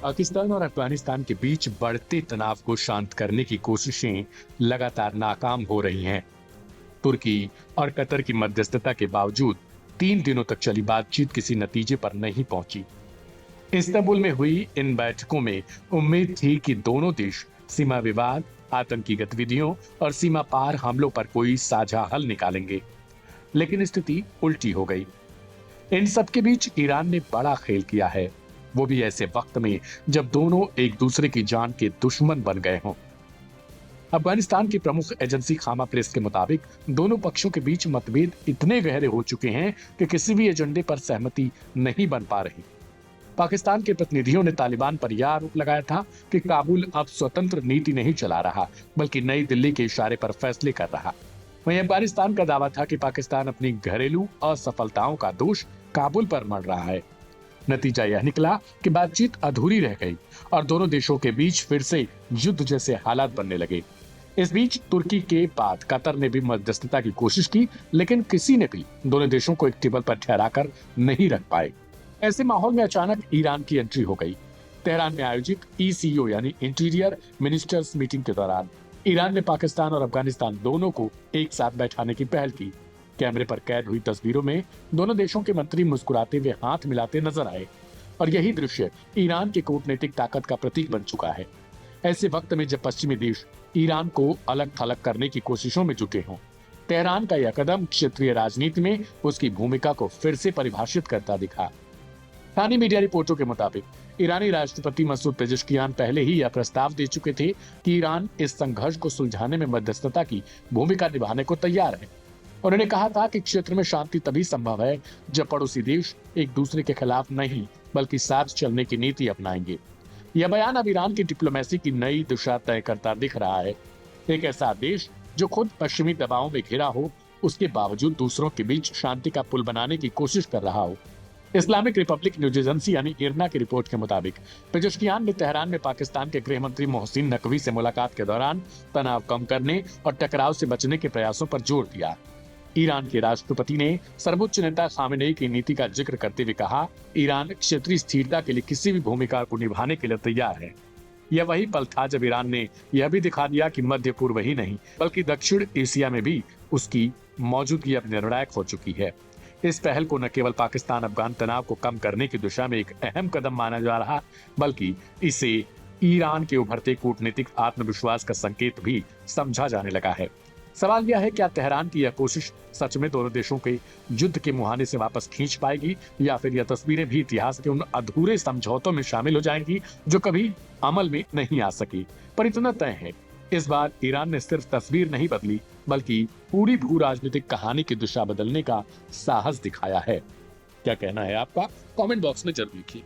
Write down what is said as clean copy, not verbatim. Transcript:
पाकिस्तान और अफगानिस्तान के बीच बढ़ते तनाव को शांत करने की कोशिशें लगातार नाकाम हो रही हैं। तुर्की और कतर की मध्यस्थता के बावजूद 3 दिनों तक चली बातचीत किसी नतीजे पर नहीं पहुंची। इस्तांबुल में हुई इन बैठकों में उम्मीद थी कि दोनों देश सीमा विवाद, आतंकी गतिविधियों और सीमा पार हमलों पर कोई साझा हल निकालेंगे, लेकिन स्थिति उल्टी हो गई। इन सब के बीच ईरान ने बड़ा खेल किया है, वो भी ऐसे वक्त में जब दोनों एक दूसरे की जान के दुश्मन बन गए हों। अफगानिस्तान की प्रमुख एजेंसी खामा प्रेस के मुताबिक दोनों पक्षों के बीच मतभेद इतने गहरे हो चुके हैं कि किसी भी एजेंडे पर सहमति नहीं बन पा रही। पाकिस्तान के प्रतिनिधियों ने तालिबान पर यह आरोप लगाया था कि काबुल अब स्वतंत्र नीति नहीं चला रहा, बल्कि नई दिल्ली के इशारे पर फैसले कर रहा। वहीं अफगानिस्तान का दावा था कि पाकिस्तान अपनी घरेलू असफलताओं का दोष काबुल पर मढ़ रहा है। नतीजा यह निकला कि बातचीत अधूरी रह गई और दोनों देशों के बीच फिर से युद्ध जैसे हालात बनने लगे। इस बीच तुर्की के बाद कतर ने भी मध्यस्थता की कोशिश की, लेकिन किसी ने भी दोनों देशों को एक टेबल पर ठहराकर नहीं रख पाए। ऐसे माहौल में अचानक ईरान की एंट्री हो गई। तेहरान में आयोजित ईसीओ यानी इंटीरियर मिनिस्टर्स मीटिंग के दौरान ईरान ने पाकिस्तान और अफगानिस्तान दोनों को एक साथ बैठाने की पहल की। कैमरे पर कैद हुई तस्वीरों में दोनों देशों के मंत्री मुस्कुराते हुए हाथ मिलाते नजर आए और यही दृश्य ईरान की कूटनीतिक ताकत का प्रतीक बन चुका है। ऐसे वक्त में जब पश्चिमी देश ईरान को अलग थलग करने की कोशिशों में जुटे हों, तेहरान का यह कदम क्षेत्रीय राजनीति में उसकी भूमिका को फिर से परिभाषित करता दिखा। स्थानीय मीडिया रिपोर्टों के मुताबिक ईरानी राष्ट्रपति मसूद पेजेश्कियान पहले ही यह प्रस्ताव दे चुके थे कि ईरान इस संघर्ष को सुलझाने में मध्यस्थता की भूमिका निभाने को तैयार है। उन्होंने कहा था कि क्षेत्र में शांति तभी संभव है जब पड़ोसी देश एक दूसरे के खिलाफ नहीं बल्कि साथ चलने की नीति अपनाएंगे। यह बयान अब ईरान की डिप्लोमेसी की नई दिशा तय करता दिख रहा है। एक ऐसा देश जो खुद पश्चिमी दबावों में घिरा हो, उसके बावजूद दूसरों के बीच शांति का पुल बनाने की कोशिश कर रहा हो। इस्लामिक रिपब्लिक न्यूज एजेंसी यानी इरना की रिपोर्ट के मुताबिक पेजेश्कियान ने तेहरान में पाकिस्तान के गृह मंत्री मोहसिन नकवी से मुलाकात के दौरान तनाव कम करने और टकराव से बचने के प्रयासों पर जोर दिया। ईरान के राष्ट्रपति ने सर्वोच्च नेता खामेनेई की नीति का जिक्र करते हुए कहा, ईरान क्षेत्रीय स्थिरता के लिए किसी भी भूमिका को निभाने के लिए तैयार है। यह वही पल था जब ईरान ने यह भी दिखा दिया कि मध्य पूर्व ही नहीं बल्कि दक्षिण एशिया में भी उसकी मौजूदगी अब निर्णायक हो चुकी है। इस पहल को न केवल पाकिस्तान अफगान तनाव को कम करने की दिशा में एक अहम कदम माना जा रहा, बल्कि इसे ईरान के उभरते कूटनीतिक आत्मविश्वास का संकेत भी समझा जाने लगा है। सवाल यह है, क्या तेहरान की यह कोशिश सच में दोनों देशों के युद्ध के मुहाने से वापस खींच पाएगी, या फिर यह तस्वीरें भी इतिहास के उन अधूरे समझौतों में शामिल हो जाएंगी जो कभी अमल में नहीं आ सकी। पर इतना तय है, इस बार ईरान ने सिर्फ तस्वीर नहीं बदली बल्कि पूरी भू राजनीतिक कहानी की दिशा बदलने का साहस दिखाया है। क्या कहना है आपका? कमेंट बॉक्स में जरूर लिखिए।